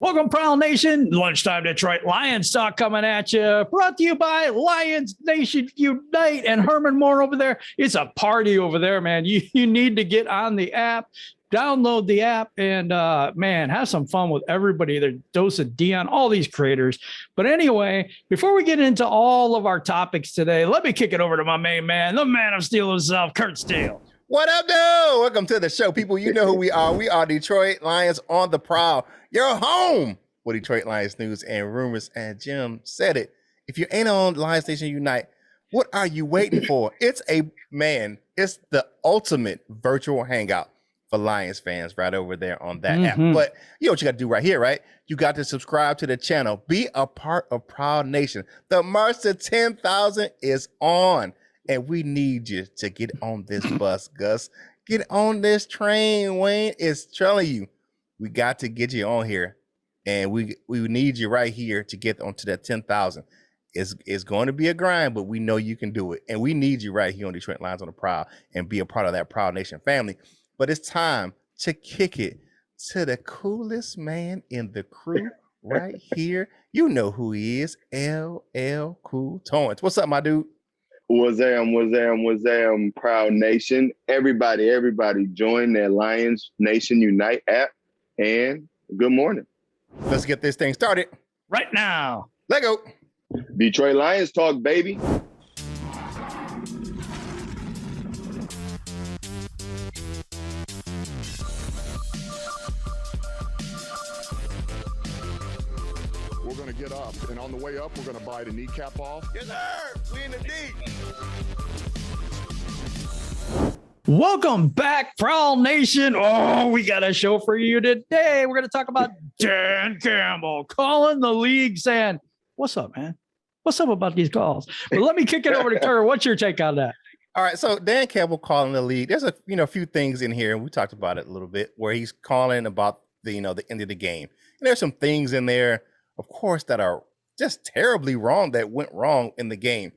Welcome, Prowl Nation. Lunchtime Detroit Lions talk coming at you. Brought to you by Lions Nation Unite and Herman Moore over there. It's a party over there, man. You need to get on the app, download the app, and man, have some fun with everybody. There's Dose of Dion, all these creators. But anyway, before we get into all of our topics today, let me kick it over to my main man, the man of steel himself, Curt Steele. What up, dude? Welcome to the show, people. You know who we are. We are Detroit Lions on the Prowl. You're home with Detroit Lions news and rumors. And Jim said it. If you ain't on Lions Nation Unite, what are you waiting for? It's the ultimate virtual hangout for Lions fans right over there on that app. But you know what you got to do right here, right? You got to subscribe to the channel. Be a part of Proud Nation. The march to 10,000 is on. And we need you to get on this bus, Gus. Get on this train, Wayne. It's telling you, we got to get you on here. And we need you right here to get onto that 10,000. It's going to be a grind, but we know you can do it. And we need you right here on Detroit Lions on the Prowl and be a part of that Proud Nation family. But it's time to kick it to the coolest man in the crew right here. You know who he is, LL Cool Tawrence. What's up, my dude? What's up, Proud Nation. Everybody join that Lions Nation Unite app. And good morning. Let's get this thing started. Right now. Let go. Detroit Lions talk, baby. We're going to get up, and on the way up, we're going to bite a kneecap off. Yes, sir. We in the deep. Welcome back, Prowl Nation. Oh, we got a show for you today. We're going to talk about Dan Campbell calling the league saying, what's up, man? What's up about these calls? But let me kick it over to Curt. What's your take on that? All right, so Dan Campbell calling the league. There's a few things in here, and we talked about it a little bit, where he's calling about the end of the game. And there's some things in there, of course, that are just terribly wrong, that went wrong in the game.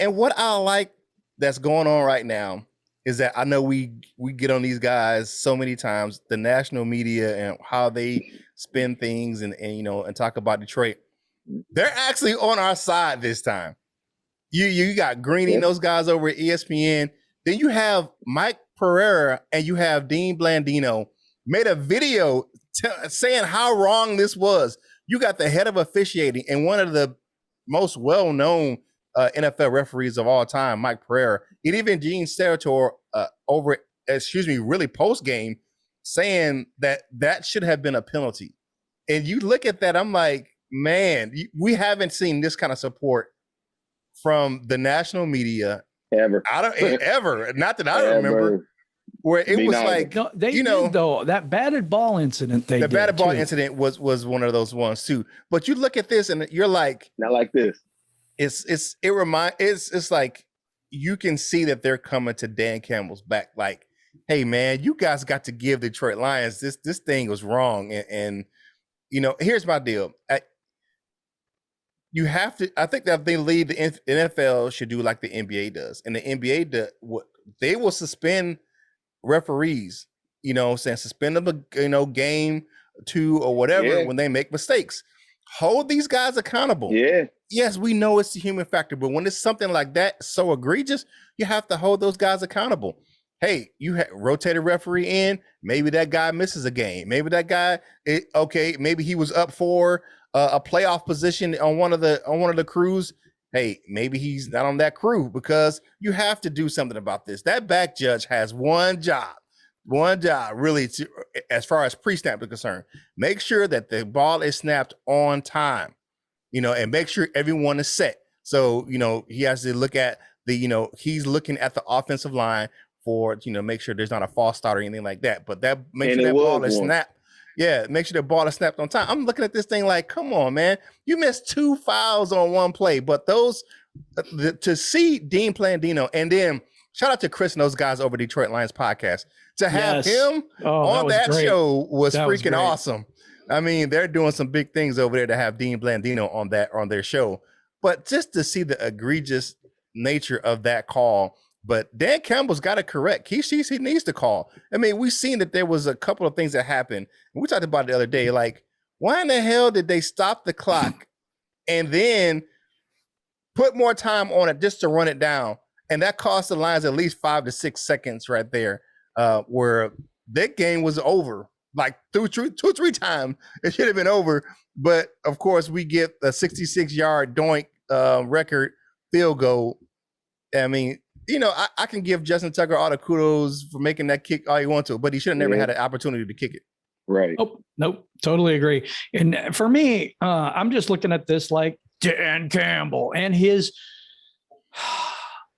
And what I like that's going on right now is that I know we get on these guys so many times, the national media and how they spin things and talk about Detroit. They're actually on our side this time. You got Greeny and those guys over at ESPN. Then you have Mike Pereira and you have Dean Blandino made a video saying how wrong this was. You got the head of officiating and one of the most well-known NFL referees of all time, Mike Pereira, and even Gene Steratore really post-game saying that should have been a penalty. And you look at that, I'm like, man, we haven't seen this kind of support from the national media ever. Not that I remember. Where it was like, no, they did, though, that batted ball incident. The batted ball incident was one of those ones too. But you look at this and you're like, not like this. It's like you can see that they're coming to Dan Campbell's back. Like, hey man, you guys got to give Detroit Lions this thing was wrong. And here's my deal. You have to. I think that they lead the NFL should do like the NBA does, and the NBA they will suspend referees, suspend them a game, 2 or whatever when they make mistakes. Hold these guys accountable. Yeah. Yes, we know it's the human factor, but when it's something like that so egregious, you have to hold those guys accountable. Hey, you rotate a referee in, maybe that guy misses a game. Maybe that guy, maybe he was up for a playoff position on one of the crews. Hey, maybe he's not on that crew, because you have to do something about this. That back judge has one job really, to, as far as pre-snap is concerned. Make sure that the ball is snapped on time, and make sure everyone is set. So, he has to look at he's looking at the offensive line for, make sure there's not a false start or anything like that. But that make sure that ball is snapped. Yeah, make sure the ball is snapped on time. I'm looking at this thing like, come on, man. You missed 2 fouls on one play, but those to see Dean Blandino, and then shout out to Chris and those guys over Detroit Lions podcast, to have him on that show was freaking awesome. I mean, they're doing some big things over there to have Dean Blandino on their show, but just to see the egregious nature of that call. But Dan Campbell's got it correct. He needs to call. I mean, we've seen that there was a couple of things that happened. We talked about it the other day. Like Why in the hell did they stop the clock and then put more time on it just to run it down? And that cost the Lions at least 5 to 6 seconds right there, where that game was over. Like two or three times, it should have been over. But of course, we get a 66-yard doink record field goal. I mean, you know, I can give Justin Tucker all the kudos for making that kick all you want to, but he should have never had an opportunity to kick it. Right. Nope. Totally agree. And for me, I'm just looking at this like Dan Campbell and his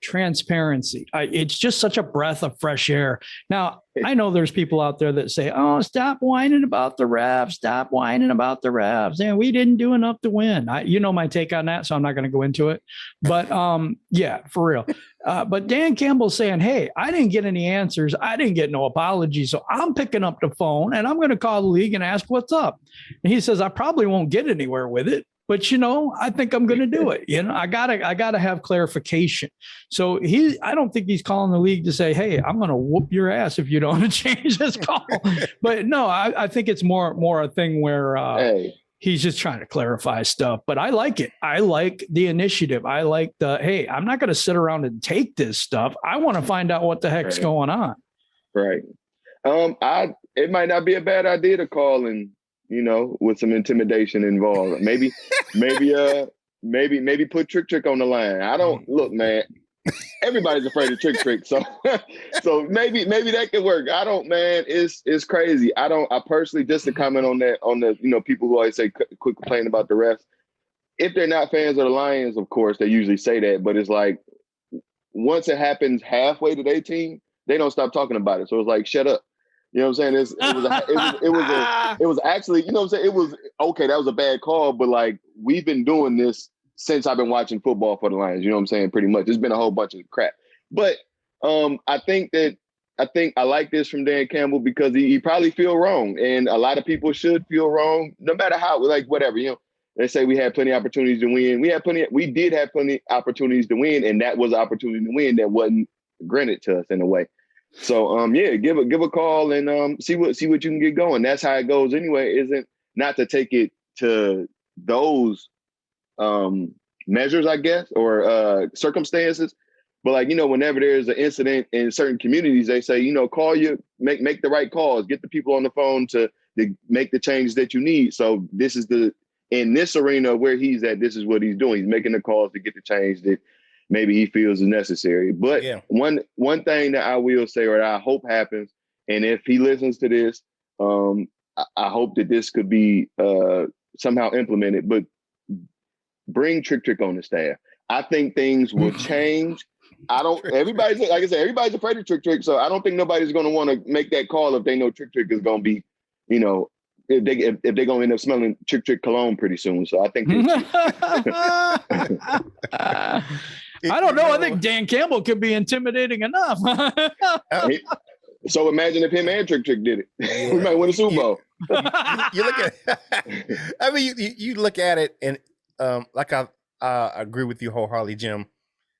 transparency. It's just such a breath of fresh air. Now, I know there's people out there that say, oh, stop whining about the refs. Stop whining about the refs. And we didn't do enough to win. You know my take on that, so I'm not going to go into it. But yeah, for real. But Dan Campbell's saying, hey, I didn't get any answers. I didn't get no apologies. So I'm picking up the phone and I'm going to call the league and ask what's up. And he says, I probably won't get anywhere with it. But, you know, I think I'm going to do it. You know, I gotta have clarification. So I don't think he's calling the league to say, hey, I'm going to whoop your ass if you don't change this call. But no, I think it's more a thing where he's just trying to clarify stuff. But I like it. I like the initiative. I like hey, I'm not going to sit around and take this stuff. I want to find out what the heck's going on. Right. It might not be a bad idea to call and, you know, with some intimidation involved. Maybe put Trick on the line. I don't look, man. Everybody's afraid of Trick. So maybe that could work. I don't, man. It's crazy. I personally, just to comment on that, you know, people who always say quit complaining about the refs. If they're not fans of the Lions, of course, they usually say that. But it's like once it happens halfway to their team, they don't stop talking about it. So it's like, shut up. You know what I'm saying? It was actually, you know what I'm saying? It was, okay, that was a bad call, but like, we've been doing this since I've been watching football for the Lions. You know what I'm saying? Pretty much. It's been a whole bunch of crap. But I think I like this from Dan Campbell because he probably feel wrong. And a lot of people should feel wrong, no matter how, like, whatever, you know. They say we had plenty of opportunities to win. We did have plenty of opportunities to win, and that was an opportunity to win that wasn't granted to us in a way. So yeah, give a call and see what you can get going. That's how it goes anyway. Isn't not to take it to those measures, I guess, or circumstances. But like, you know, whenever there's an incident in certain communities, they say, you know, make the right calls, get the people on the phone to make the changes that you need. So this is in this arena where he's at, this is what he's doing. He's making the calls to get the change that maybe he feels is necessary. But one thing that I will say, or that I hope happens, and if he listens to this, I hope that this could be somehow implemented, but bring Trick on the staff. I think things will change. Everybody's, like I said, everybody's afraid of Trick, so I don't think nobody's going to want to make that call if they know Trick is going to be, you know, if they're going to end up smelling Trick cologne pretty soon. So I think I don't know. I think Dan Campbell could be intimidating enough. So imagine if him and Trick did it. We might win a Super Bowl. You look at I mean, you look at it, and like I agree with you wholeheartedly, Jim.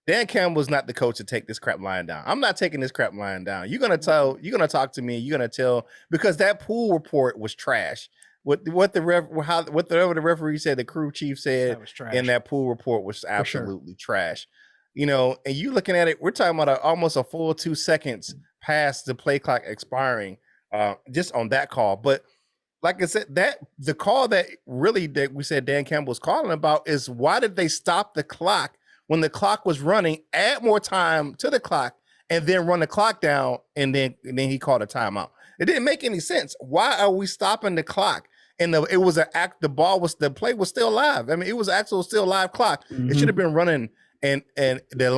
Dan Campbell's not the coach to take this crap lying down. I'm not taking this crap lying down. You're gonna talk to me. You're gonna tell, because that pool report was trash. Whatever the referee said, the crew chief said, in that pool report was absolutely trash. You know, and you looking at it, we're talking about almost a full 2 seconds past the play clock expiring, just on that call. But like I said, the call that we said Dan Campbell's calling about is, why did they stop the clock when the clock was running, add more time to the clock, and then run the clock down, and then he called a timeout? It didn't make any sense. Why are we stopping the clock? And the play was still live. I mean, it was actual still live clock. Mm-hmm. It should have been running, and the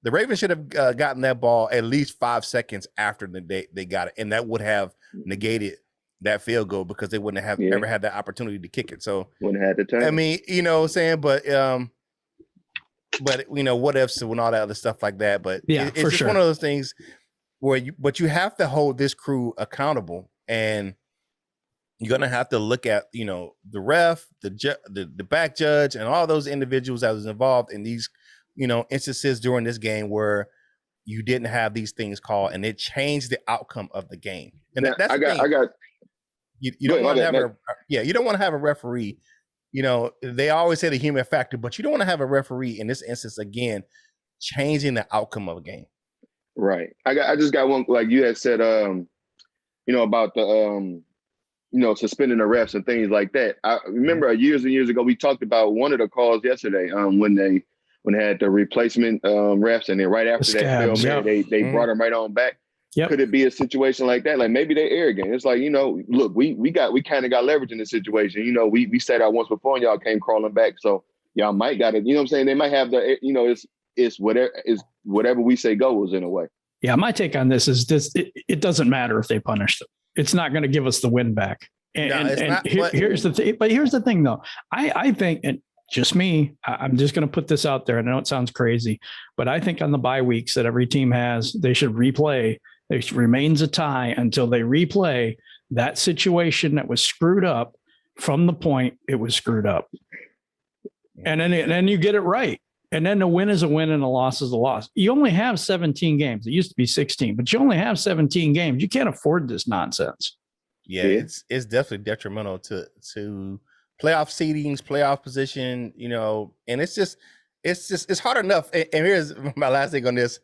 Ravens should have gotten that ball at least 5 seconds after they got it, and that would have negated that field goal, because they wouldn't have ever had that opportunity to kick it. So wouldn't have had the time. I mean, you know what I'm saying? But you know, what ifs and all that other stuff like that. But it's just one of those things where you have to hold this crew accountable, and you're gonna have to look at, you know, the ref, the back judge, and all those individuals that was involved in these, you know, instances during this game where you didn't have these things called, and it changed the outcome of the game. And you don't want to have you don't want to have a referee. You know, they always say the human factor, but you don't want to have a referee in this instance again changing the outcome of a game. Right. I just got one, like you had said, about the suspending the refs and things like that. I remember years and years ago we talked about one of the calls yesterday when they had the replacement refs, and then right after that film, they brought them right on back. Yep. Could it be a situation like that? Like maybe they're arrogant. It's like, look, we kind of got leverage in this situation. We said that once before and y'all came crawling back. So y'all might got it. You know what I'm saying? They might have it's whatever we say goes in a way. Yeah. My take on this is it doesn't matter if they punish them. It's not going to give us the win back. Here's the thing. But here's the thing though. I think, and just me, I'm just going to put this out there. I know it sounds crazy, but I think on the bye weeks that every team has, they should replay. There remains a tie until they replay that situation that was screwed up from the point it was screwed up. And then you get it right. And then a win is a win and a loss is a loss. You only have 17 games. It used to be 16, but you only have 17 games. You can't afford this nonsense. Yeah, it's definitely detrimental to playoff seedings, playoff position, and it's hard enough. And here's my last thing on this.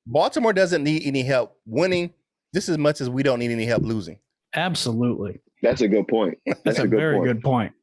Baltimore doesn't need any help winning just as much as we don't need any help losing. Absolutely. That's a good point. That's a very good point.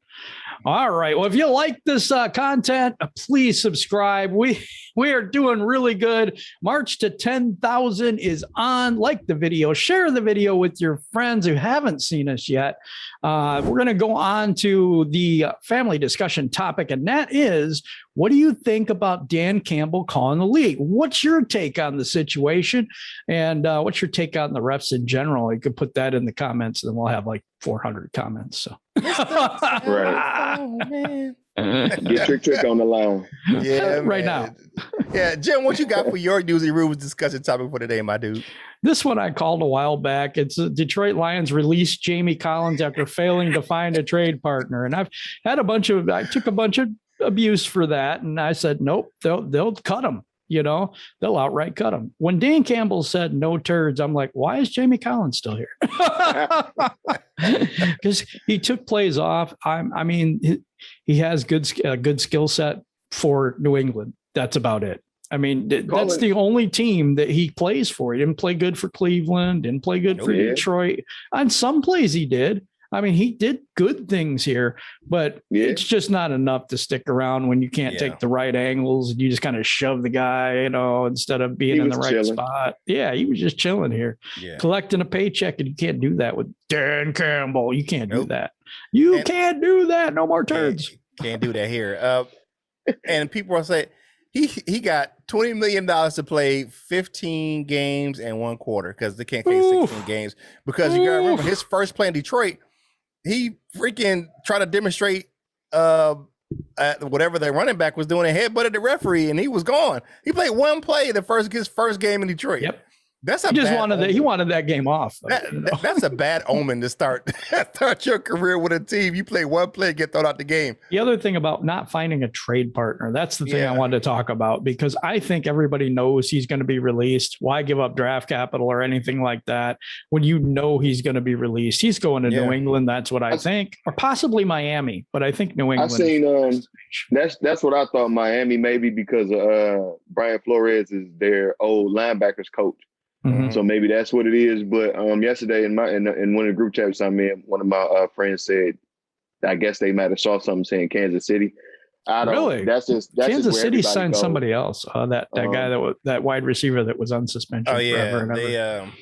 All right. Well, if you like this content, please subscribe. We are doing really good. March to 10,000 is on. Like the video, share the video with your friends who haven't seen us yet. We're going to go on to the family discussion topic, and that is, what do you think about Dan Campbell calling the league? What's your take on the situation? And what's your take on the refs in general? You could put that in the comments, and then we'll have like 400 comments. So. Right. Oh, man. Get Trick on the line. Yeah, right now. Yeah, Jim, what you got for your Newsy Rules discussion topic for today, my dude? This one I called a while back. It's Detroit Lions released Jamie Collins after failing to find a trade partner. And I took a bunch of abuse for that. And I said, nope, they'll cut him. They'll outright cut him. When Dan Campbell said no turds, I'm like, why is Jamie Collins still here? Because he took plays off. He has good skill set for New England. That's about it. That's the only team that he plays for. He didn't play good for Cleveland, didn't play good for Detroit. On some plays he did. He did good things here, but it's just not enough to stick around when you can't take the right angles and you just kind of shove the guy, instead of being in the right spot. Yeah, he was just chilling here, collecting a paycheck, and you can't do that with Dan Campbell. You can't do that. You can't do that. No more turds. Can't do that here. And people are saying he got $20 million to play 15 games and one quarter because they can't play 16 games. Because you got to remember, his first play in Detroit, he freaking tried to demonstrate whatever their running back was doing, and headbutted the referee, and he was gone. He played one play his first game in Detroit. Yep. He wanted that game off. That's a bad omen to start your career with a team. You play one play, get thrown out the game. The other thing about not finding a trade partner, that's the thing I wanted to talk about, because I think everybody knows he's going to be released. Why give up draft capital or anything like that when you know he's going to be released? He's going to New England. That's what I think, or possibly Miami, but I think New England. I've seen that's what I thought. Miami, maybe because Brian Flores is their old linebackers coach. Mm-hmm. So maybe that's what it is. But yesterday in one of the group chats I'm in, one of my friends said, I guess they might have saw something saying Kansas City. Really? That's Kansas City signed somebody else. That guy that wide receiver that was on suspension. Oh yeah, forever and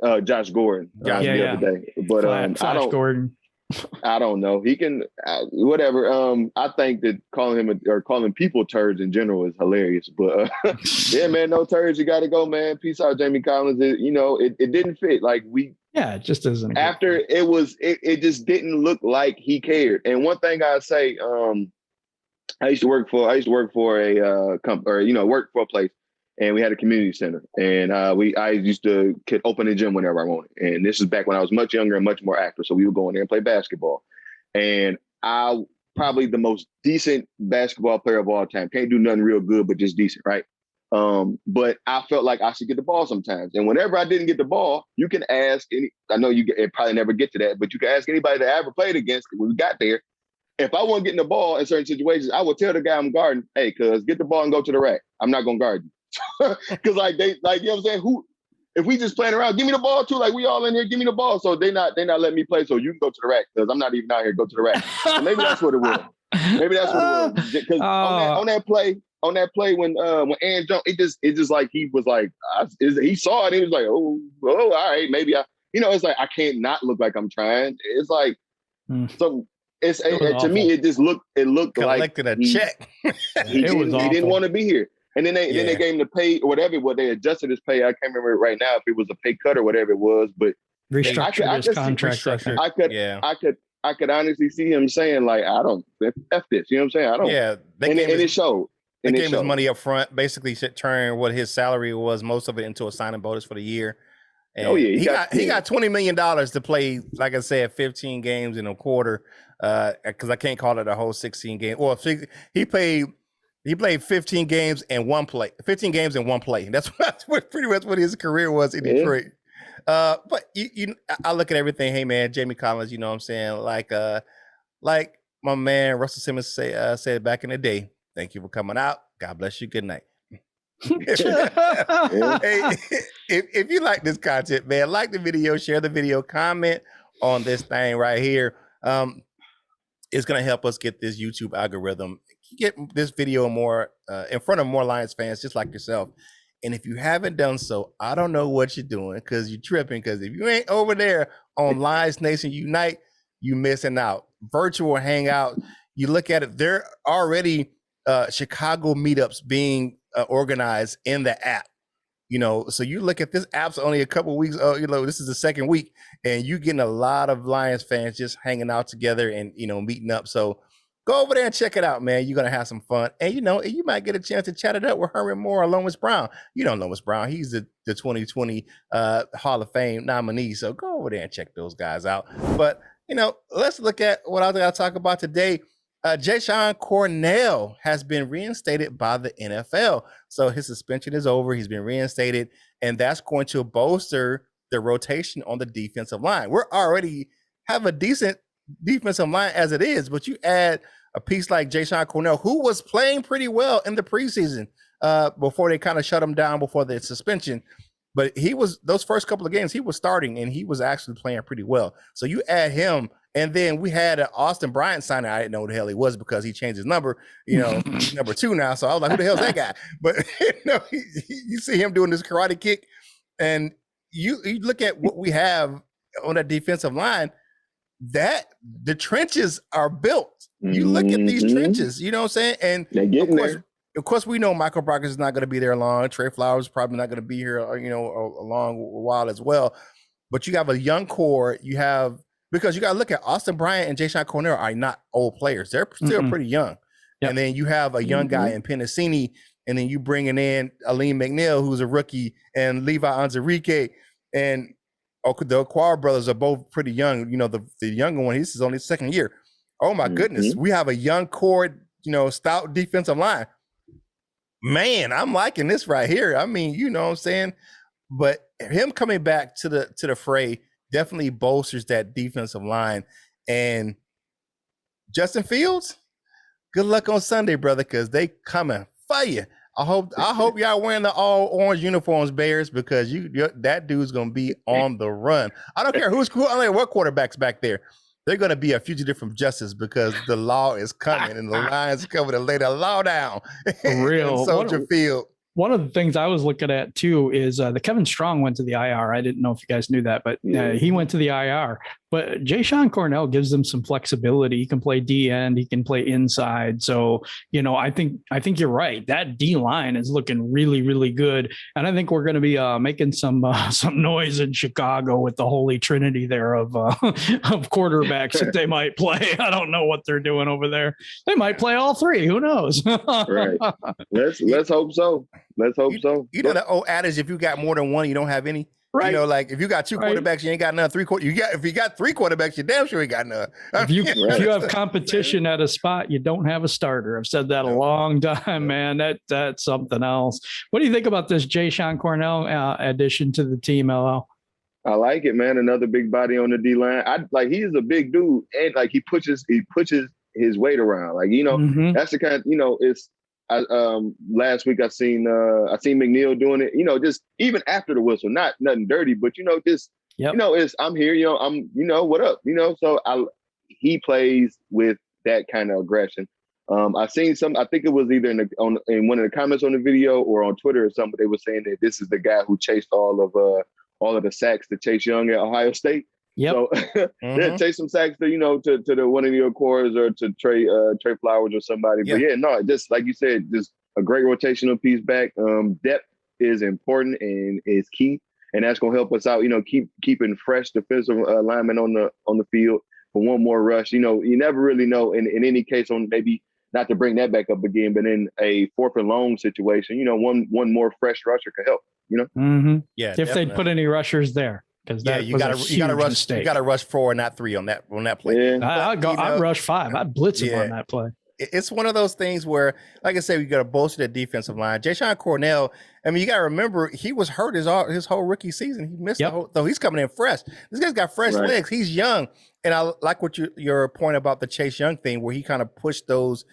ever. Josh Gordon. The other day. But Flash Gordon. I don't know. He can whatever. I think that calling people turds in general is hilarious. But yeah, man, no turds. You got to go, man. Peace out, Jamie Collins. It didn't fit. It just isn't. After it just didn't look like he cared. And one thing I say, I used to work for a company, work for a place, and we had a community center, and I used to could open a gym whenever I wanted. And this is back when I was much younger and much more active. So we would go in there and play basketball. And I probably the most decent basketball player of all time. Can't do nothing real good, but just decent, right? But I felt like I should get the ball sometimes. And whenever I didn't get the ball, you can ask I know it probably never get to that, but you can ask anybody that I ever played against when we got there. If I wasn't getting the ball in certain situations, I would tell the guy I'm guarding, hey, cuz get the ball and go to the rack. I'm not gonna guard you. Cause like you know what I'm saying? If we just playing around, give me the ball too. Like we all in here, give me the ball. So they not letting me play. So you can go to the rack because I'm not even out here. Go to the rack. So maybe that's what it was. Maybe that's what it was. Because on that play when Aaron jumped, it just like he was like he saw it. And he was like, oh, all right, maybe it's like I can't not look like I'm trying. It's like so. To me, it looked collected like a check. He didn't want to be here. And then they gave him the pay or whatever. What they adjusted his pay. I can't remember right now if it was a pay cut or whatever it was. But restructured his contract. I could honestly see him saying like, I don't F this. You know what I'm saying? I don't. Yeah, it showed. They gave him his money up front. Basically, turn what his salary was, most of it, into a signing bonus for the year. And he got $20 million to play, like I said, 15 games in a quarter. Because I can't call it a whole 16 game. Well, he played 15 games and 1 play. 15 games and 1 play. That's pretty much what his career was in Detroit. But I look at everything. Hey man, Jamie Collins. You know what I'm saying? Like my man Russell Simmons said back in the day. Thank you for coming out. God bless you. Good night. Hey, if you like this content, man, like the video, share the video, comment on this thing right here. It's going to help us get this YouTube algorithm, get this video more in front of more Lions fans just like yourself. And if you haven't done so, I don't know what you're doing because you're tripping. Because if you ain't over there on Lions Nation Unite, you missing out. Virtual hangout. You look at it, there are already Chicago meetups being organized in the app. So you look at this app's only a couple weeks. This is the second week, and you getting a lot of Lions fans just hanging out together and meeting up. So go over there and check it out, man. You're gonna have some fun, and you might get a chance to chat it up with Herman Moore or Lomas Brown. You know Lomas Brown; he's the 2020 Hall of Fame nominee. So go over there and check those guys out. But let's look at what I got to talk about today. Jashon Cornell has been reinstated by the NFL. So his suspension is over. He's been reinstated, and that's going to bolster the rotation on the defensive line. We're already have a decent defensive line as it is, but you add a piece like Jashon Cornell, who was playing pretty well in the preseason before they kind of shut him down before the suspension. But those first couple of games, he was starting, and he was actually playing pretty well. So you add him. And then we had an Austin Bryant signing. I didn't know who the hell he was because he changed his number, he's number 2 now. So I was like, who the hell is that guy? But you see him doing this karate kick, and you look at what we have on that defensive line, that the trenches are built. You look at these trenches, you know what I'm saying? And of course, we know Michael Brockers is not going to be there long. Trey Flowers is probably not going to be here, a long while as well. But you have a young core. Because you got to look at Austin Bryant and Jashon Cornell are not old players. They're still pretty young. Yep. And then you have a young guy in Pennicini, and then you bringing in Aleem McNeil, who's a rookie, and Levi Onwuzurike, and the Aquara brothers are both pretty young. The younger one, he's only second year. Oh my goodness. We have a young core, stout defensive line. Man, I'm liking this right here. I mean, you know what I'm saying? But him coming back to the fray definitely bolsters that defensive line. And Justin Fields, good luck on Sunday, brother, because they coming for you. I hope y'all wearing the all orange uniforms, Bears, because that dude's gonna be on the run. I don't care what quarterback's back there. They're gonna be a fugitive from justice because the law is coming and the Lions coming to lay the law down. For real, Soldier Field. One of the things I was looking at too is the Kevin Strong went to the IR. I didn't know if you guys knew that, but he went to the IR. But Jashon Cornell gives them some flexibility. He can play D end, he can play inside. So I think you're right. That D line is looking really, really good, and I think we're going to be making some noise in Chicago with the holy trinity there of quarterbacks that they might play. I don't know what they're doing over there. They might play all 3. Who knows? Right. Let's hope so. Let's hope so. You know the old adage: if you got more than one, you don't have any. Right. You know, like if you got two Right. quarterbacks, you ain't got none. If you got three quarterbacks, you damn sure ain't got none. If you have competition at a spot, you don't have a starter. I've said that a long time, man. That's something else. What do you think about this Ja'Shawn Cornell addition to the team, LL? I like it, man. Another big body on the D line. He's a big dude, and like he pushes his weight around. Like, you know, that's the kind. You know, last week I seen McNeil doing it. You know, just even after the whistle, not nothing dirty, but you know, just you know, I'm here. You know, what up. You know, so he plays with that kind of aggression. I seen I think it was either in one of the comments on the video or on Twitter or something. They were saying that this is the guy who chased all of the sacks to Chase Young at Ohio State. Yep. So yeah, chase some sacks to the one of your cores or to Trey Flowers or somebody. But yeah, no, just like you said, just a great rotational piece back. Depth is important and is key, and that's gonna help us out. You know, keeping fresh defensive linemen on the field for one more rush. You know, you never really know in any case on maybe not to bring that back up again, but in a 4th and long situation, you know, one more fresh rusher could help. You know, yeah, if they'd put any rushers there. Because you gotta rush. Mistake. You gotta rush 4, not 3 on that play. Yeah. I'd rush 5. I'd blitz him on that play. It's one of those things where, like I said, we got to bolster the defensive line. Ja'Shawn Cornell, I mean, you got to remember he was hurt his whole rookie season. He missed though he's coming in fresh. This guy's got fresh legs. He's young, and I like what your point about the Chase Young thing, where he kind of pushed those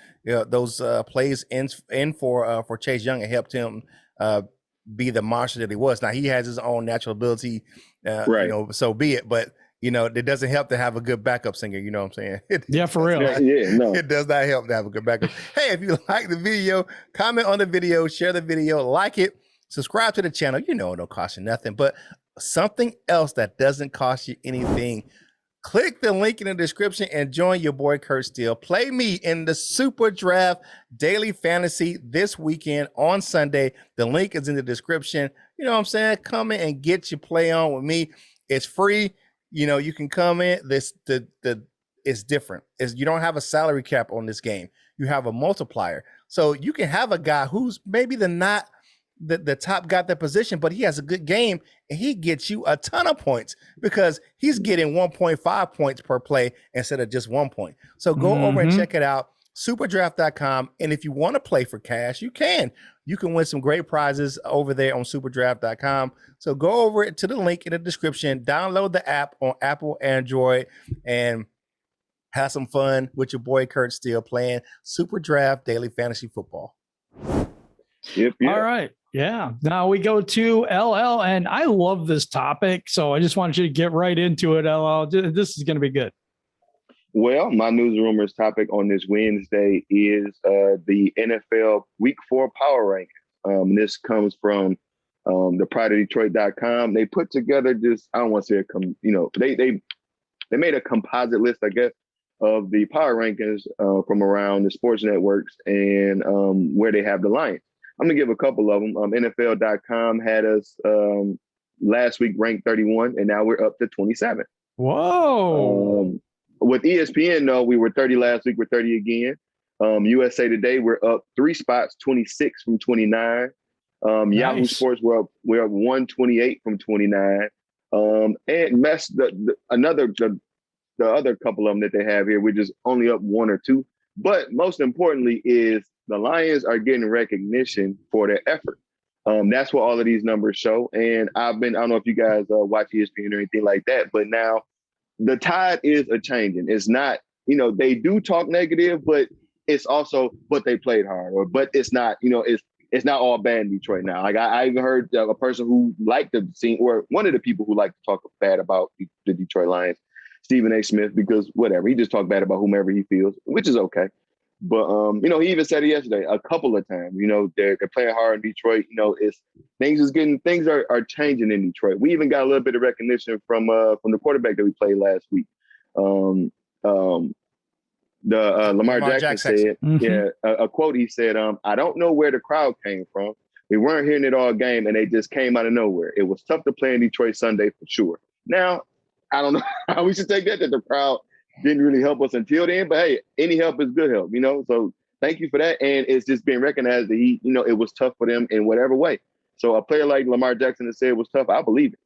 plays in for Chase Young and helped him be the monster that he was. Now he has his own natural ability, you know, so be it. But you know, it doesn't help to have a good backup singer. You know what I'm saying? For real. No. It does not help to have a good backup. Hey, if you like the video, comment on the video, share the video, like it, subscribe to the channel. You know, it don't cost you nothing. But something else that doesn't cost you anything, click the link in the description and join your boy Curt Steele. Play me in the Super Draft Daily Fantasy this weekend on Sunday. The link is in the description. You know what I'm saying? Come in and get your play on with me. It's free. You know, you can come in. It's different. You don't have a salary cap on this game. You have a multiplier. So you can have a guy who's maybe not the top guy at the position, but he has a good game and he gets you a ton of points because he's getting 1.5 points per play instead of just 1 point. So go over and check it out, superdraft.com. And if you want to play for cash, you can. You can win some great prizes over there on superdraft.com. So go over to the link in the description, download the app on Apple, Android, and have some fun with your boy Curt Steele playing Super Draft Daily Fantasy Football. Yep. All right. Yeah. Now we go to LL, and I love this topic. So I just want you to get right into it, LL. This is going to be good. Well, my news and rumors topic on this Wednesday is the NFL Week 4 power rankings. This comes from the prideofdetroit.com. They put together I don't want to say they made a composite list, I guess, of the power rankings from around the sports networks and where they have the Lions. I'm going to give a couple of them. NFL.com had us last week ranked 31, and now we're up to 27. Whoa. With ESPN, though, we were 30 last week. We're 30 again. USA Today, we're up 3 spots, 26 from 29. Nice. Yahoo Sports, we're up 128 from 29. And the other couple of them that they have here, we're just only up 1 or 2. But most importantly is the Lions are getting recognition for their effort. That's what all of these numbers show. And I don't know if you guys watch ESPN or anything like that, but now the tide is a-changing. It's not, they do talk negative, but it's also, but they played hard, but it's not, it's not all bad in Detroit now. Like I even heard a person who liked the scene, or one of the people who like to talk bad about the Detroit Lions, Stephen A. Smith, because whatever, he just talked bad about whomever he feels, which is okay. But, he even said it yesterday a couple of times, they're playing hard in Detroit. Things are changing in Detroit. We even got a little bit of recognition from the quarterback that we played last week. Lamar Jackson said, a quote he said, I don't know where the crowd came from. We weren't hearing it all game and they just came out of nowhere. It was tough to play in Detroit Sunday for sure. Now, I don't know how we should take that the crowd didn't really help us until then, but hey, any help is good help, so thank you for that. And it's just being recognized that it was tough for them in whatever way. So a player like Lamar Jackson has said it was tough. I believe it.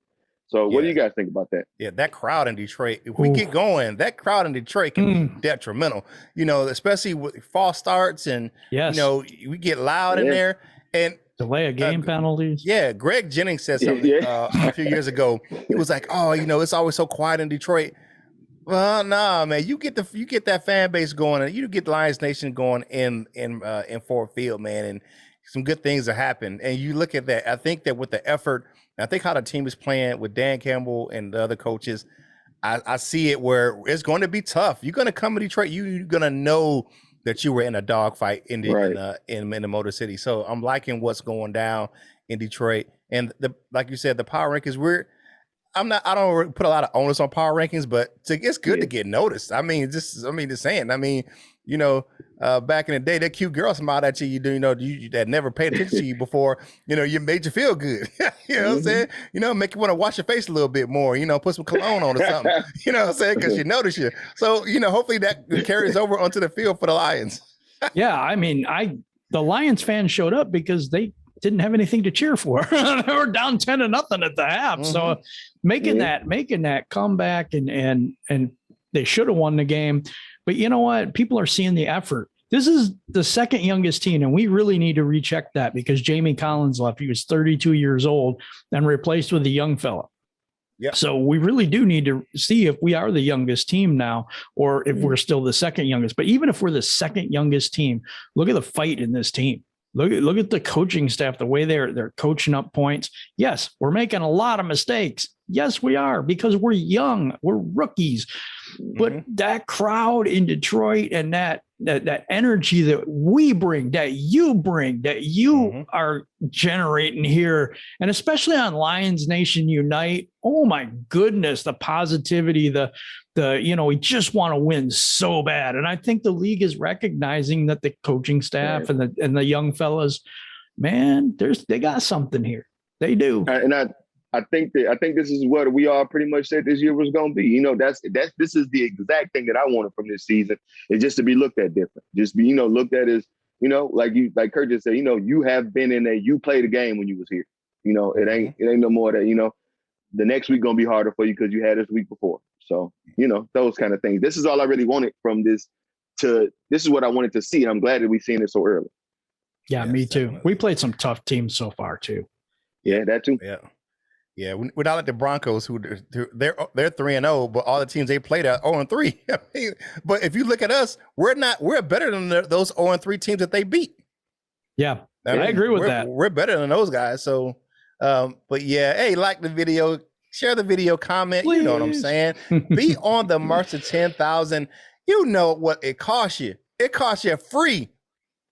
So what do you guys think about that? Yeah, that crowd in Detroit, if we get going, that crowd in Detroit can be detrimental, especially with false starts and, we get loud in there. And delay of game penalties. Yeah, Greg Jennings said something a few years ago. He was like, "Oh, it's always so quiet in Detroit." Well, nah, man, you get that fan base going, and you get Lions Nation going in Ford Field, man, and some good things will happen. And you look at that. I think that with the effort, I think how the team is playing with Dan Campbell and the other coaches, I see it where it's going to be tough. You're going to come to Detroit. You're going to know that you were in a dogfight in the Motor City. So I'm liking what's going down in Detroit. And like you said, the power rankings, I don't put a lot of onus on power rankings, but it's good to get noticed. Just saying. Back in the day, that cute girl smiled at you, you that never paid attention to you before, you made you feel good. You know what I'm saying? Make you want to wash your face a little bit more, put some cologne on or something, you know what I'm saying? Because you notice you. So, hopefully that carries over onto the field for the Lions. Yeah. The Lions fans showed up because they didn't have anything to cheer for. They were down 10-0 at the half. Mm-hmm. So making that comeback and they should have won the game. But you know what? People are seeing the effort. This is the second youngest team, and we really need to recheck that because Jamie Collins left. He was 32 years old and replaced with a young fella. Yeah. So we really do need to see if we are the youngest team now or if we're still the second youngest. But even if we're the second youngest team, look at the fight in this team. Look at the coaching staff, the way they're coaching up points. Yes, we're making a lot of mistakes. Yes, we are, because we're young, we're rookies. But that crowd in Detroit and that energy that we bring, that you are generating here, and especially on Lions Nation Unite. Oh my goodness, the positivity, we just want to win so bad. And I think the league is recognizing that the coaching staff and the young fellas, man, they got something here. They do. And I think this is what we all pretty much said this year was going to be. This is the exact thing that I wanted from this season, is just to be looked at different. Just be, looked at as, like Curt just said, you have been in you played a game when you was here. It ain't no more that, the next week going to be harder for you because you had this week before. So, those kind of things. This is all I really wanted from this this is what I wanted to see. And I'm glad that we've sseen it so early. Yeah, yes, me too. Definitely. We played some tough teams so far too. Yeah, that too. Yeah. Yeah, we're not like the Broncos, who they're 3-0, but all the teams they played are 0-3. But if you look at us, we're better than those 0-3 teams that they beat. Yeah, I agree with that. We're better than those guys. So, but yeah, hey, like the video, share the video, comment. Please. You know what I'm saying? Be on the march to 10,000. You know what it costs you. It costs you free.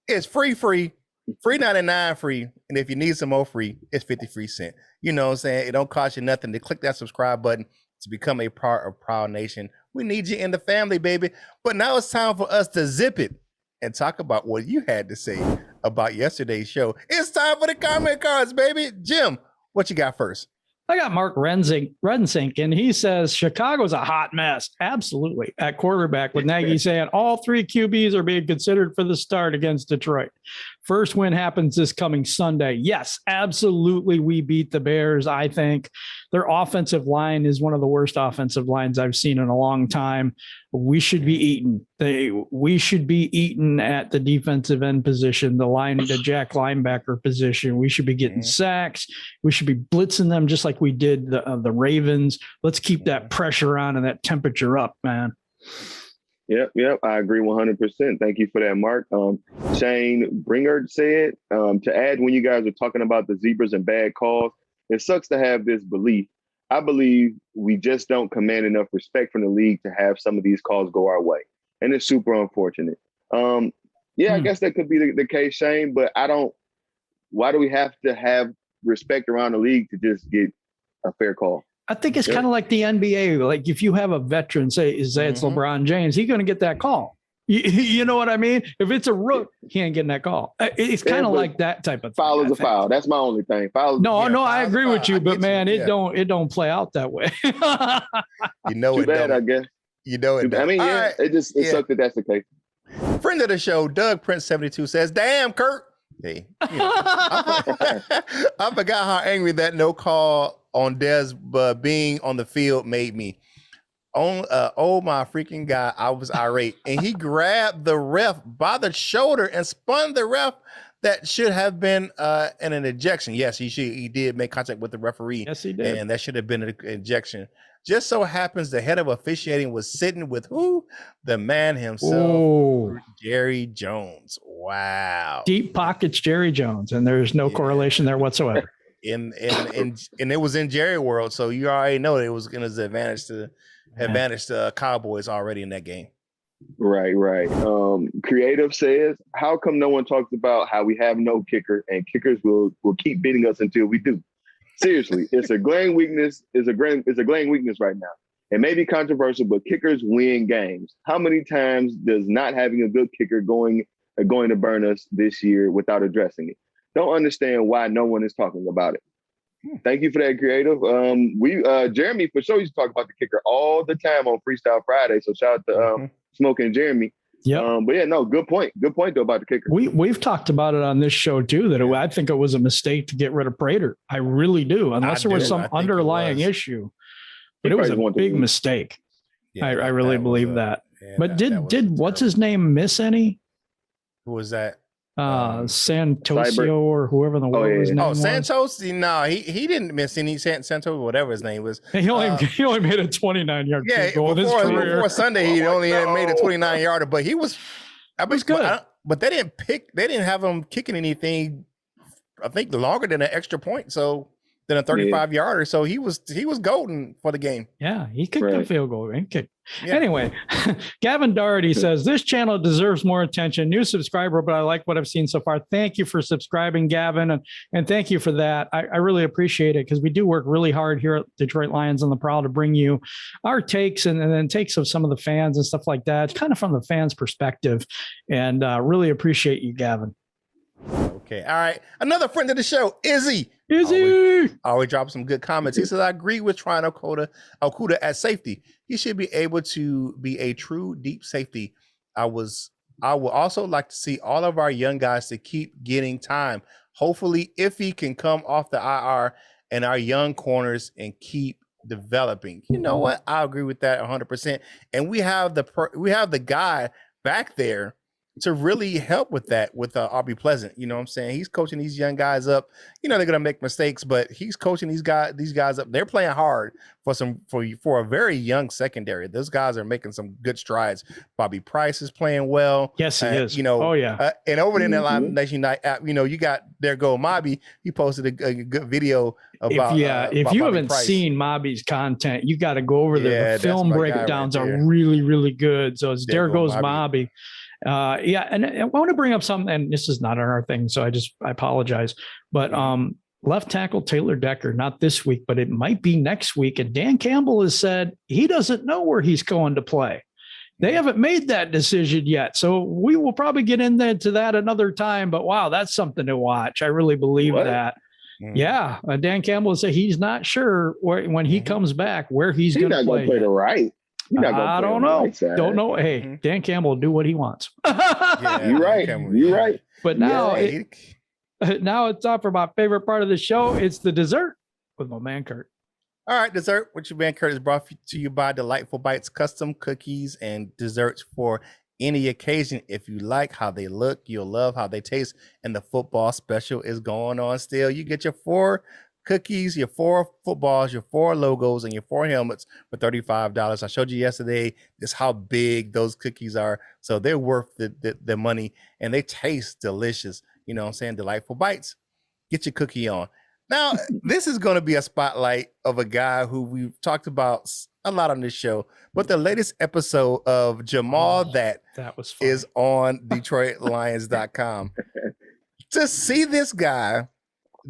It's free, $3.99 free. And if you need some more free, it's 50 free cents. You know what I'm saying? It don't cost you nothing to click that subscribe button to become a part of Prowl Nation. We need you in the family, baby. But now it's time for us to zip it and talk about what you had to say about yesterday's show. It's time for the comment cards, baby. Jim, what you got first? I got Mark Rensink, and he says Chicago's a hot mess. Absolutely. At quarterback, with Nagy saying all three QBs are being considered for the start against Detroit. First win happens this coming Sunday. Yes, absolutely. We beat the Bears. I think their offensive line is one of the worst offensive lines I've seen in a long time. We should be eaten. We should be eaten at the defensive end position, the jack linebacker position. We should be getting sacks. We should be blitzing them just like we did the Ravens. Let's keep that pressure on and that temperature up, man. Yep. I agree 100%. Thank you for that, Mark. Shane Bringard said, to add, when you guys are talking about the zebras and bad calls, it sucks to have this belief. I believe we just don't command enough respect from the league to have some of these calls go our way. And it's super unfortunate. I guess that could be the case, Shane, but why do we have to have respect around the league to just get a fair call? I think it's kind of like the NBA. Like if you have a veteran, say it's LeBron James, he's going to get that call. You know what I mean? If it's a rook, he ain't getting that call. It's kind of like that type of thing. Foul is a foul. That's my only thing. No, I agree with you, but man, it don't play out that way. Too bad, I guess. You know it. I mean, right. It sucks that that's the case. Friend of the show, Doug Prince 72 says, "Damn, Curt." Hey, I forgot how angry that no call on Des being on the field made me. Oh my freaking God, I was irate. And he grabbed the ref by the shoulder and spun the ref that should have been in an ejection. Yes, he did make contact with the referee. Yes, he did. And that should have been an ejection. Just so happens the head of officiating was sitting with who? The man himself, Oh, Jerry Jones. Wow. deep pockets, Jerry Jones, and there's no correlation there whatsoever. And it was in Jerry world, so you already know it was going to advantage to Cowboys already in that game. Right. Creative says, how come no one talks about how we have no kicker and kickers will keep beating us until we do? Seriously, it's a glaring weakness. It's a glaring weakness right now. It may be controversial, but kickers win games. How many times does not having a good kicker going to burn us this year without addressing it? Don't understand why no one is talking about it. Thank you for that, Creative. Jeremy for sure used to talk about the kicker all the time on Freestyle Friday. So shout out to Smoke and Jeremy. Yeah. But yeah, no, good point. Good point though about the kicker. We've talked about it on this show too, that I think it was a mistake to get rid of Prater. I really do, unless there was some underlying issue. But it was a big mistake. Yeah, I really believe that. Yeah, but did what's his name miss any? Who was that? Santosio or whoever the world his name was. Santos? No, he didn't miss any. Santos, whatever his name was. He only made a 29-yard goal in his career. Before Sunday, he only made a 29-yarder, but he was good. But they didn't have him kicking anything, I think, longer than an extra point. So than a 35-yarder. So he was golden for the game. Yeah, he kicked a field goal. He kicked. Yeah. Anyway, Gavin Doherty says, this channel deserves more attention. New subscriber, but I like what I've seen so far. Thank you for subscribing, Gavin. And thank you for that. I really appreciate it because we do work really hard here at Detroit Lions on the Prowl to bring you our takes and then takes of some of the fans and stuff like that. It's kind of from the fans' perspective. And really appreciate you, Gavin. Okay. All right. Another friend of the show, Izzy. Always drop some good comments. He says, I agree with trying Okuda at safety. He should be able to be a true deep safety. I would also like to see all of our young guys to keep getting time. Hopefully, if he can come off the IR and our young corners and keep developing. You know what? I agree with that 100%. And we have the guy back there to really help with that with RB Pleasant. You know what I'm saying? He's coaching these young guys up. You know, they're going to make mistakes, but he's coaching these guys up. They're playing hard for a very young secondary. Those guys are making some good strides. Bobby Price is playing well. Yes, he is. You know, and over in the Live Nation Night app, you know, you got There Go Mobby. He posted a good video about if you haven't seen Mobby's content, you got to go over there. The film breakdowns are really, really good. So it's There Goes Mobby. And I want to bring up something, and this is not on our thing, so I apologize. But left tackle Taylor Decker, not this week, but it might be next week. And Dan Campbell has said he doesn't know where he's going to play. They haven't made that decision yet. So we will probably get into that another time. But wow, that's something to watch. I really believe that. Yeah. Dan Campbell said he's not sure when he comes back where he's going to play. Play the right. I don't know. Don't know. Hey, Dan Campbell will do what he wants. You're right. You're right. But now, now it's time for my favorite part of the show. It's the dessert with my man Curt. All right, dessert with your man Curt is brought to you by Delightful Bites, custom cookies and desserts for any occasion. If you like how they look, you'll love how they taste. And the football special is going on still. You get your 4 cookies, your 4 footballs, your 4 logos, and your 4 helmets for $35. I showed you yesterday just how big those cookies are. So they're worth the money and they taste delicious. You know what I'm saying? Delightful Bites. Get your cookie on. Now, this is going to be a spotlight of a guy who we've talked about a lot on this show, but the latest episode of Jamaal that was funny. Is on DetroitLions.com. To see this guy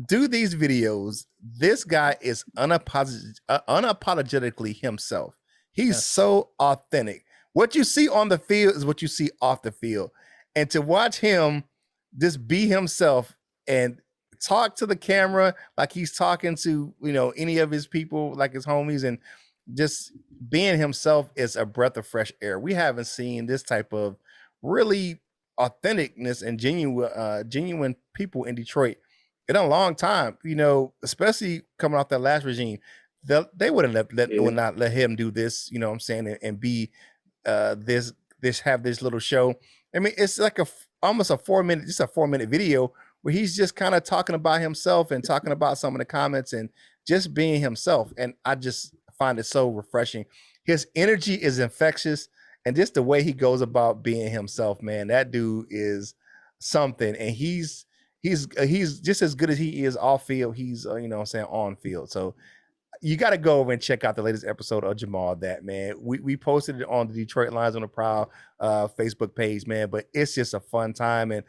do these videos, this guy is unapologetically himself. He's so authentic. What you see on the field is what you see off the field. And to watch him just be himself and talk to the camera like he's talking to, you know, any of his people, like his homies, and just being himself is a breath of fresh air. We haven't seen this type of really authenticness and genuine people in Detroit in a long time, you know, especially coming off that last regime, they wouldn't would not let him do this, you know what I'm saying, and be have this little show. I mean, it's like almost a 4-minute video where he's just kind of talking about himself and talking about some of the comments and just being himself. And I just find it so refreshing. His energy is infectious, and just the way he goes about being himself, man, that dude is something. And he's just as good as he is off field. He's you know what I'm saying, on field. So you got to go over and check out the latest episode of Jamaal. That, man, we posted it on the Detroit Lions on the Prowl Facebook page, man. But it's just a fun time. And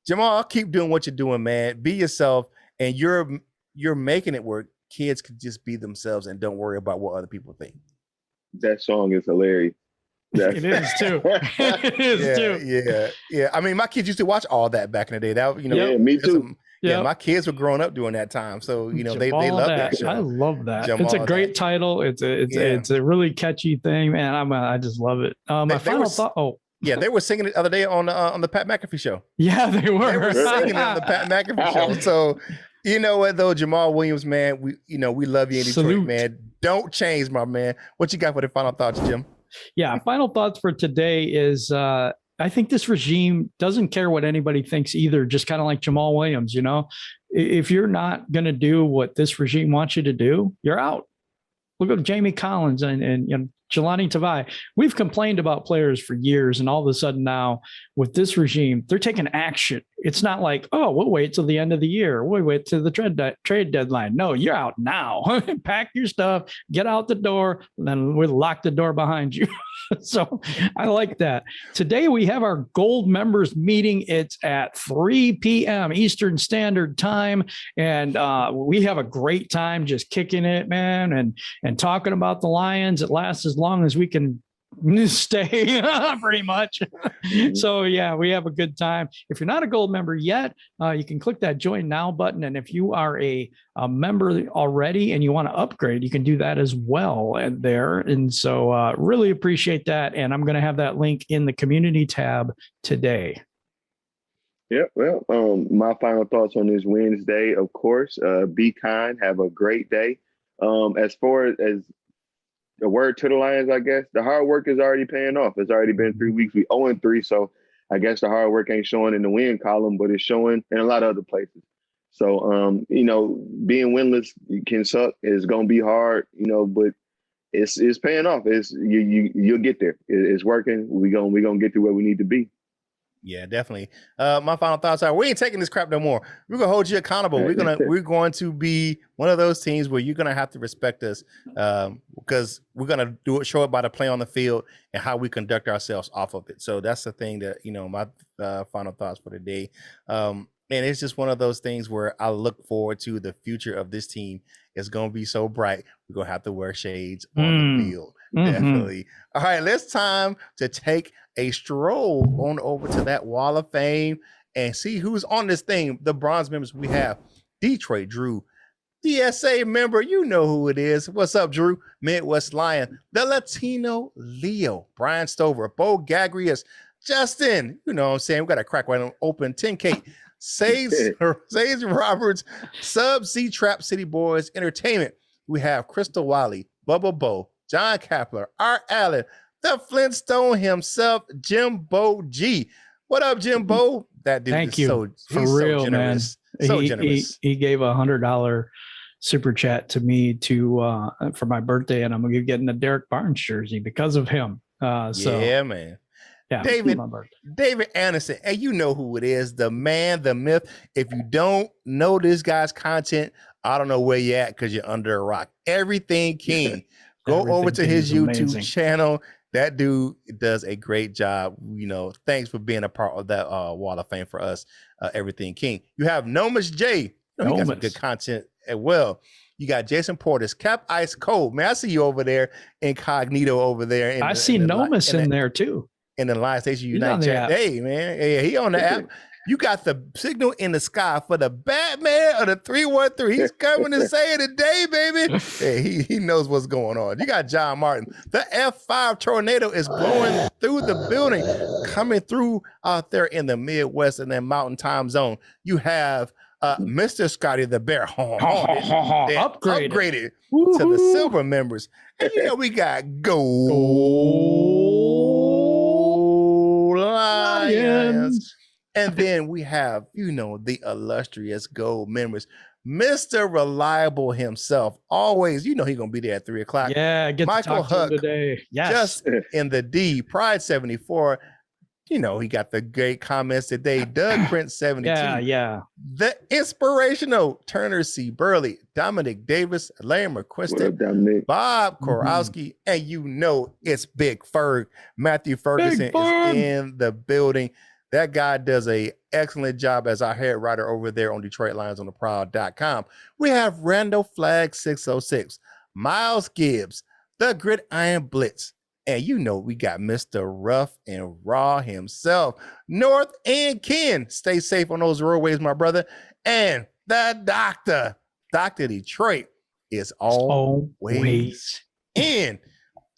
Jamaal, keep doing what you're doing, man. Be yourself, and you're making it where kids can just be themselves and don't worry about what other people think. That song is hilarious. It is too. It is too. Yeah. I mean, my kids used to watch all that back in the day. That, you know, yeah, me too. Yeah, my kids were growing up during that time, so you know they love that show. I love that. Jamaal, it's a great title. It's a really catchy thing, man. I just love it. My final thought. Oh, yeah, they were singing it the other day on the Pat McAfee show. Yeah, they were. They were singing it on the Pat McAfee show. So you know what though, Jamaal Williams, man, we love you in Detroit, man. Don't change, my man. What you got for the final thoughts, Jim? Yeah, final thoughts for today is I think this regime doesn't care what anybody thinks either, just kind of like Jamaal Williams, you know. If you're not going to do what this regime wants you to do, you're out. Look at Jamie Collins and Jelani Tavai. We've complained about players for years, and all of a sudden now with this regime, they're taking action. It's not like, oh, we'll wait till the end of the year. We'll wait till the trade deadline. No, you're out now. Pack your stuff, get out the door, and then we'll lock the door behind you. So I like that. Today we have our gold members meeting. It's at 3 p.m. Eastern Standard Time. And we have a great time just kicking it, man, and talking about the Lions. It lasts as long as we can stay, pretty much. So yeah, we have a good time. If you're not a gold member yet, you can click that join now button, and if you are a member already and you want to upgrade, you can do that as well there. And so really appreciate that, and I'm going to have that link in the community tab today. Yeah, well, my final thoughts on this Wednesday, of course, be kind, have a great day. As far as the word to the Lions, I guess the hard work is already paying off. It's already been 3 weeks. We 0-3, so I guess the hard work ain't showing in the win column, but it's showing in a lot of other places. So, you know, being winless can suck. It's gonna be hard, you know, but it's paying off. It's you'll get there. It's working. We gonna get to where we need to be. Yeah, definitely. My final thoughts are: we ain't taking this crap no more. We're gonna hold you accountable. We're going to be one of those teams where you're gonna have to respect us, because we're gonna show it by the play on the field and how we conduct ourselves off of it. So that's the thing that, you know, my final thoughts for the day. And it's just one of those things where I look forward to the future of this team. It's gonna be so bright. We're gonna have to wear shades on the field. Definitely. All right, it's time to take a stroll on over to that wall of fame and see who's on this thing. The bronze members we have: Detroit Drew, DSA member, you know who it is. What's up, Drew? Midwest Lion, the Latino Leo, Brian Stover, Bo Gagrius, Justin, you know what I'm saying, we got a crack right open, 10K, Sage Roberts, Sub C Trap City Boys Entertainment. We have Crystal Wiley, Bubba Bo, John Kapler, Art Allen, the Flintstone himself, Jimbo G. What up, Jimbo? That dude Thank is you. so real, generous. Man. So generous. He gave $100 super chat to me for my birthday, and I'm gonna be getting a Derek Barnes jersey because of him. Yeah, man. Yeah, David Anderson, and you know who it is, the man, the myth. If you don't know this guy's content, I don't know where you're at because you're under a rock. Everything King. Go over to his YouTube channel. That dude does a great job. You know, thanks for being a part of that Wall of Fame for us, Everything King. You have Nomus J. You know, he got some good content as well. You got Jason Portis, Cap Ice Cold. Man, I see you over there, incognito over there. I see Nomus in there too. In the Lion Station Unite chat. Hey, man. Yeah, he on the app. You got the signal in the sky for the Batman of the 313. He's coming to say it today, baby. Hey, he knows what's going on. You got John Martin. The F5 tornado is blowing through the building, coming through out there in the Midwest and then Mountain Time Zone. You have Mr. Scotty the Bear. They upgraded Woo-hoo. to the silver members. And you know, we got Gold Lions. And then we have, you know, the illustrious gold members. Mr. Reliable himself. Always, you know, he's going to be there at 3 o'clock. Yeah, get Michael to talk to him Huck, today. Yes. Just in the D. Pride 74. You know, he got the great comments today. Doug Prince 72. Yeah. The inspirational Turner C. Burley, Dominic Davis, Larry McQuiston, Bob Korowski, and you know it's Big Ferg. Matthew Ferguson is in the building. That guy does a excellent job as our head writer over there on DetroitLionsOnTheProwl.com. We have Randall Flag 606, Miles Gibbs, the Gridiron Blitz, and you know we got Mr. Rough and Raw himself, North and Ken. Stay safe on those roadways, my brother. And the Doctor, Dr. Detroit, is always in.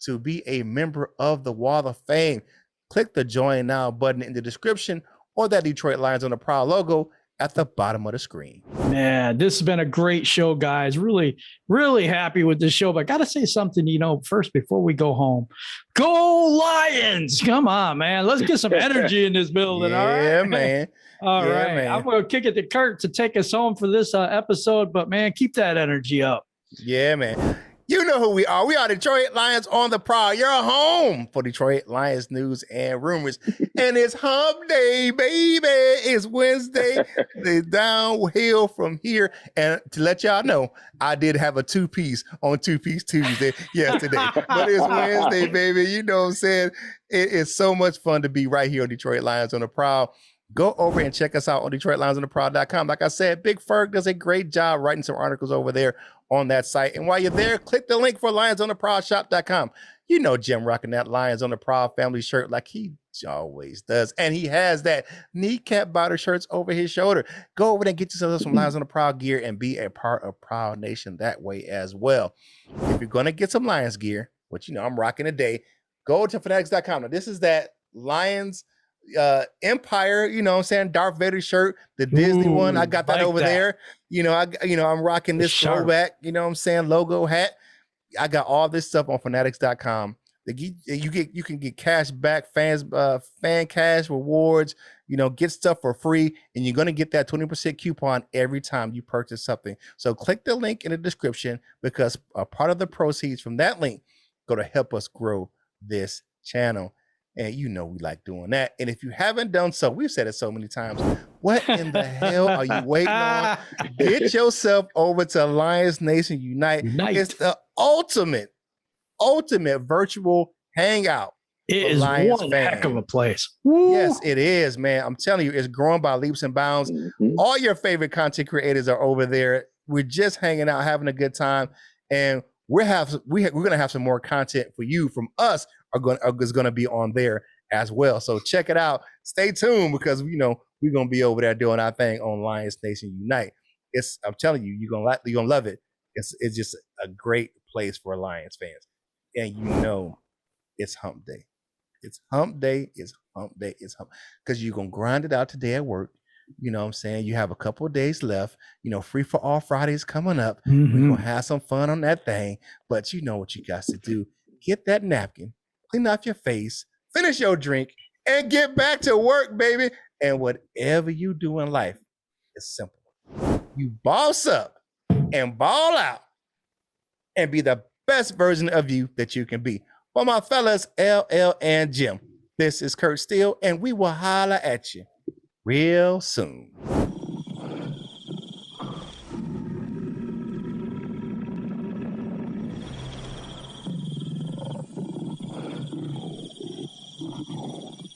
To be a member of the Wall of Fame, click the Join Now button in the description or that Detroit Lions on the Prowl logo at the bottom of the screen. Man, this has been a great show, guys. Really, really happy with this show. But I got to say something, you know, first before we go home. Go Lions! Come on, man. Let's get some energy in this building. All right, Yeah, man. All Yeah, right. man. I'm going to kick it to Curt to take us home for this episode. But, man, keep that energy up. Yeah, man. You know who we are. We are Detroit Lions on the Prowl. You're home for Detroit Lions news and rumors. And it's hump day, baby. It's Wednesday. It's downhill from here. And to let y'all know, I did have a two-piece on Two-Piece Tuesday yesterday. But it's Wednesday, baby. You know what I'm saying? It is so much fun to be right here on Detroit Lions on the Prowl. Go over and check us out on DetroitLionsOnTheProwl.com. Like I said, Big Ferg does a great job writing some articles over there on that site. And while you're there, click the link for LionsOnTheProwlShop.com. You know Jim rocking that Lions on the Prowl family shirt like he always does. And he has that kneecap bouter shirts over his shoulder. Go over there and get yourself some Lions on the Prowl gear and be a part of Prowl Nation that way as well. If you're going to get some Lions gear, which you know I'm rocking today, go to Fanatics.com. Now, this is that Lions Empire, you know what I'm saying, Darth Vader shirt, the Disney one. I got that over there. You know, I'm rocking this throwback, you know what I'm saying, logo hat. I got all this stuff on Fanatics.com. You can get cash back, fan cash rewards, you know, get stuff for free, and you're gonna get that 20% coupon every time you purchase something. So click the link in the description because a part of the proceeds from that link go to help us grow this channel. And you know we like doing that. And if you haven't done so, we've said it so many times, what in the hell are you waiting on? Get yourself over to Lions Nation Unite. It's the ultimate virtual hangout. It is Lions one fans. heck of a place. Woo. Yes, it is, man. I'm telling you, it's growing by leaps and bounds. All your favorite content creators are over there. We're just hanging out, having a good time. And we're going to have some more content for you from us is going to be on there as well. So check it out. Stay tuned because you know we're going to be over there doing our thing on Lions Nation Unite. I'm telling you, you're going to love it. It's just a great place for Lions fans. And you know it's hump day. It's hump day. It's hump day. It's hump because you're going to grind it out today at work. You know what I'm saying? You have a couple of days left. You know, Free for All Fridays coming up. We're going to have some fun on that thing. But you know what you got to do. Get that napkin, clean off your face, finish your drink, and get back to work, baby. And whatever you do in life, it's simple. You boss up and ball out and be the best version of you that you can be. For my fellas, LL and Jim, this is Curt Steele, and we will holler at you real soon.